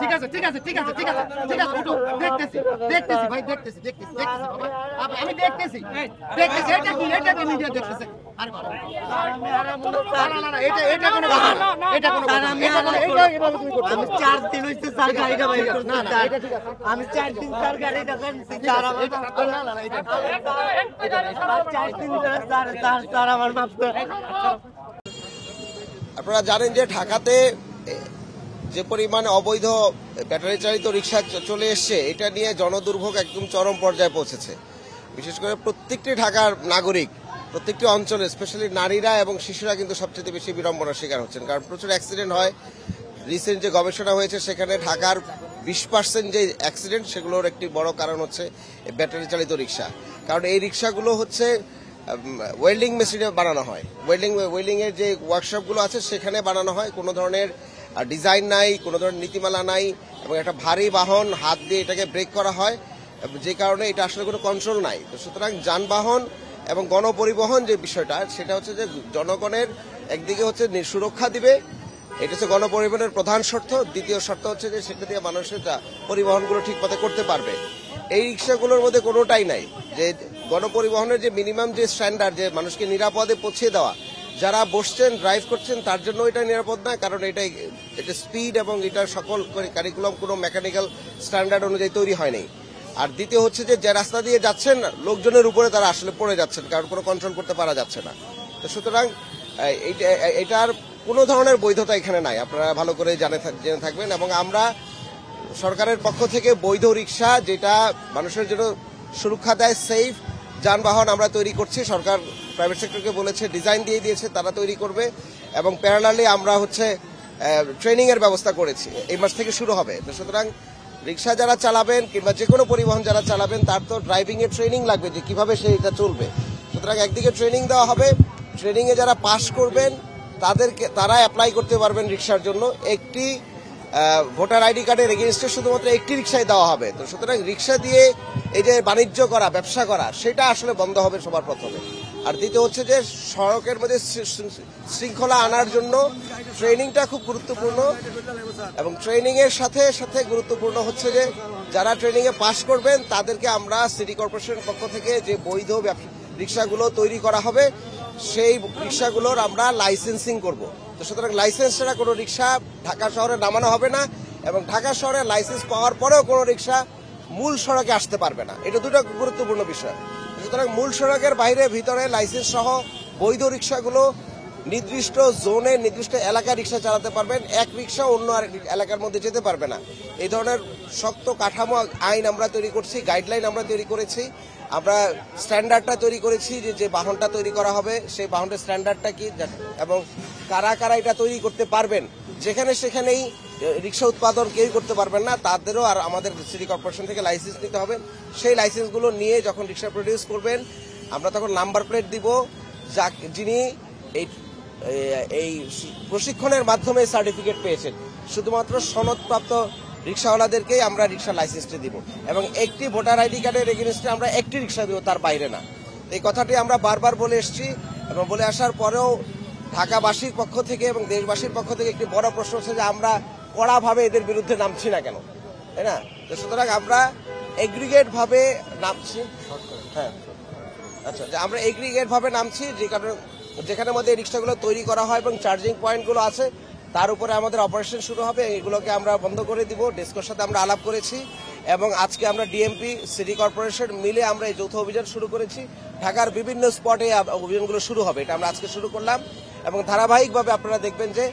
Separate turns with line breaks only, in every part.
ঠিক আছে ঠিক আছে ঠিক আছে ঠিক আছে ঠিক আছে উঠো দেখতেছি দেখতেছি ভাই দেখতেছি দেখতেছি দেখতেছি বাবা আমি দেখতেছি দেখতেছি এটা কি মিডিয়া দেখতেছে আরে বাবা না না এটা এটা কোনো কথা না এটা কোনো কথা আমি এটা এভাবে তুমি করতে আমি 4 দিন হইছে স্যার গাড়িটা ভাই না না এটা ঠিক আছে আমি 4 দিন স্যার গাড়িটা কানছি স্যার না না এটা 4 দিন স্যার আমার মাপ
আপনারা জানেন যে ঢাকাতে যে পরিমাণে অবৈধ ব্যাটারি চালিত রিক্সা চলে এসছে এটা নিয়ে জনদুর্ভোগ একদম চরম পর্যায়ে পৌঁছেছে। বিশেষ করে প্রত্যেকটি ঢাকার নাগরিক প্রত্যেকটি অঞ্চলে স্পেশালি নারীরা এবং শিশুরা কিন্তু সবচেয়ে বেশি বিড়ম্বনার শিকার হচ্ছেন, কারণ প্রচুর অ্যাক্সিডেন্ট হয়। রিসেন্ট যে গবেষণা হয়েছে সেখানে ঢাকার 20% যে অ্যাক্সিডেন্ট সেগুলোর একটি বড় কারণ হচ্ছে ব্যাটারি চালিত রিক্সা। কারণ এই রিক্সাগুলো হচ্ছে ওয়েল্ডিং মেশিনে বানানো হয়, ওয়েল্ডিং এর যে ওয়ার্কশপগুলো আছে সেখানে বানানো হয়। কোনো ধরনের ডিজাইন নাই, কোনো ধরনের নীতিমালা নাই, এবং একটা ভারী বাহন হাত দিয়ে এটাকে ব্রেক করা হয়, যে কারণে এটা আসলে কোনো কন্ট্রোল নাই। তো সুতরাং যানবাহন এবং গণপরিবহন যে বিষয়টা সেটা হচ্ছে যে জনগণের একদিকে হচ্ছে সুরক্ষা দিবে, এটা হচ্ছে গণপরিবহনের প্রধান শর্ত। দ্বিতীয় শর্ত হচ্ছে যে সেটা দিয়ে মানুষের পরিবহনগুলো ঠিক মতো করতে পারবে। এই রিক্সাগুলোর মধ্যে কোনোটাই নাই যে গণপরিবহনের যে মিনিমাম যে স্ট্যান্ডার্ড, যে মানুষকে নিরাপদে পৌঁছে দেওয়া, যারা বসছেন ড্রাইভ করছেন তার জন্য এটা নিরাপদ না, কারণ এটা স্পিড এবং এটা সকল কারিকুলাম কোনো মেকানিক্যাল স্ট্যান্ডার্ড অনুযায়ী তৈরি হয়নি। আর দ্বিতীয় হচ্ছে যে রাস্তা দিয়ে যাচ্ছেন লোকজনের উপরে তারা আসলে পড়ে যাচ্ছেন, কারণ কোনো কন্ট্রোল করতে পারা যাচ্ছে না। তো সুতরাং এটার কোনো ধরনের বৈধতা এখানে নাই, আপনারা ভালো করে জেনে থাকবেন। এবং আমরা সরকারের পক্ষ থেকে বৈধ রিক্সা যেটা মানুষের জন্য সুরক্ষা দেয়, সেফ যানবাহন আমরা তৈরি করছি। সরকার প্রাইভেট সেক্টরকে বলেছে, ডিজাইন দিয়ে দিয়েছে, তারা তৈরি করবে। এবং প্যারালালি আমরা হচ্ছে ট্রেনিং এর ব্যবস্থা করেছি, এই মাস থেকে শুরু হবে। তো সুতরাং রিক্সা যারা চালাবেন কিংবা যে কোনো পরিবহন যারা চালাবেন তার তো ড্রাইভিং এর ট্রেনিং লাগবে যে কিভাবে সেটা চলবে। সুতরাং একদিকে ট্রেনিং দেওয়া হবে, ট্রেনিং এ যারা পাস করবেন তারা অ্যাপ্লাই করতে পারবেন রিক্সার জন্য। একটি ভোটার আইডি কার্ডের এগেইনস্টে শুধুমাত্র একটি রিক্সাই দেওয়া হবে। তো সুতরাং রিক্সা দিয়ে এই যে বাণিজ্য করা, ব্যবসা করা, সেটা আসলে বন্ধ হবে সবার প্রথমে। আর দ্বিতীয় হচ্ছে যে সড়কের মধ্যে শৃঙ্খলা আনার জন্য ট্রেনিংটা খুব গুরুত্বপূর্ণ। এবং ট্রেনিং এর সাথে সাথে গুরুত্বপূর্ণ হচ্ছে যে যারা ট্রেনিং এ পাশ করবেন তাদেরকে আমরা সিটি কর্পোরেশনের পক্ষ থেকে যে বৈধ রিক্সাগুলো তৈরি করা হবে সেই রিক্সাগুলোর আমরা লাইসেন্সিং করব। তো সুতরাং লাইসেন্স ছাড়া কোনো রিক্সা ঢাকা শহরে নামানো হবে না, এবং ঢাকা শহরে লাইসেন্স পাওয়ার পরেও কোনো রিক্সা মূল সড়কে আসতে পারবে না। এটা দুটো গুরুত্বপূর্ণ বিষয়। সুতরাং মূল সড়কের বাইরে ভিতরে লাইসেন্স সহ বৈধ রিক্সাগুলো নির্দিষ্ট জোনে নির্দিষ্ট এলাকায় রিক্সা চালাতে পারবেন, এক রিক্সা অন্য এলাকার মধ্যে যেতে পারবে না। এই ধরনের শক্ত কাঠামো আইন আমরা তৈরি করছি, গাইডলাইন আমরা তৈরি করেছি, আমরা স্ট্যান্ডার্ডটা তৈরি করেছি যে বাহনটা তৈরি করা হবে সেই বাহনটার স্ট্যান্ডার্ডটা কি এবং কারা কারা এটা তৈরি করতে পারবেন। যেখানে সেখানেই রিক্সা উৎপাদন কেউ করতে পারবেন না, তাদেরও আর আমাদের সিটি কর্পোরেশন থেকে লাইসেন্স নিতে হবে। সেই লাইসেন্সগুলো নিয়ে যখন রিক্সা প্রডিউস করবেন আমরা তখন নাম্বার প্লেট দিব, যিনি এই প্রশিক্ষণের মাধ্যমে সার্টিফিকেট পেয়েছেন। শুধুমাত্র সনদপ্রাপ্ত রিক্সাওয়ালাদেরকেই আমরা রিক্সা লাইসেন্সটি দিব, এবং একটি ভোটার আইডি কার্ডের এগেইনস্টে আমরা একটি রিক্সা দিব, তার বাইরে না। এই কথাটি আমরা বারবার বলে এসেছি, এবং বলে আসার পরেও ঢাকাবাসীর পক্ষ থেকে এবং দেশবাসীর পক্ষ থেকে একটি বড় প্রশ্ন হচ্ছে যে আমরা কড়াভাবে এদের বিরুদ্ধে নামছি না কেন, তাই না? তো সুতরাং আমরা এগ্রিগেট ভাবে নামছি। হ্যাঁ, আচ্ছা, আমরা এগ্রিগেট ভাবে নামছি, যে কারণে যেখানের মধ্যে এই রিক্সাগুলো তৈরি করা হয় এবং চার্জিং পয়েন্টগুলো আছে তার উপরে আমাদের অপারেশন শুরু হবে। এগুলোকে আমরা বন্ধ করে দিব। ডেস্কোর সাথে আমরা আলাপ করেছি, এবং আজকে আমরা ডিএমপি সিটি কর্পোরেশন মিলে আমরা এই যৌথ অভিযান শুরু করেছি। ঢাকার বিভিন্ন স্পটে অভিযানগুলো শুরু হবে, এটা আমরা আজকে শুরু করলাম। এবং ধারাবাহিকভাবে আপনারা দেখবেন যে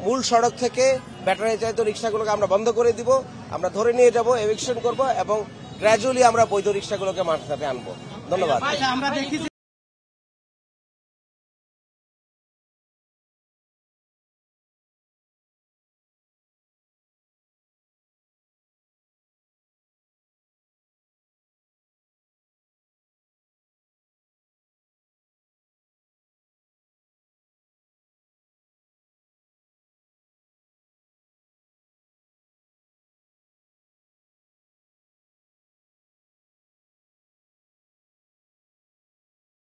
মূল সড়ক থেকে ব্যাটারি চালিত রিক্সাগুলোকে আমরা বন্ধ করে দিব, আমরা ধরে নিয়ে যাব, এভিকশন করব, এবং গ্র্যাজুয়ালি আমরা বৈধ রিক্সাগুলোকে মাঠে আনবো। ধন্যবাদ।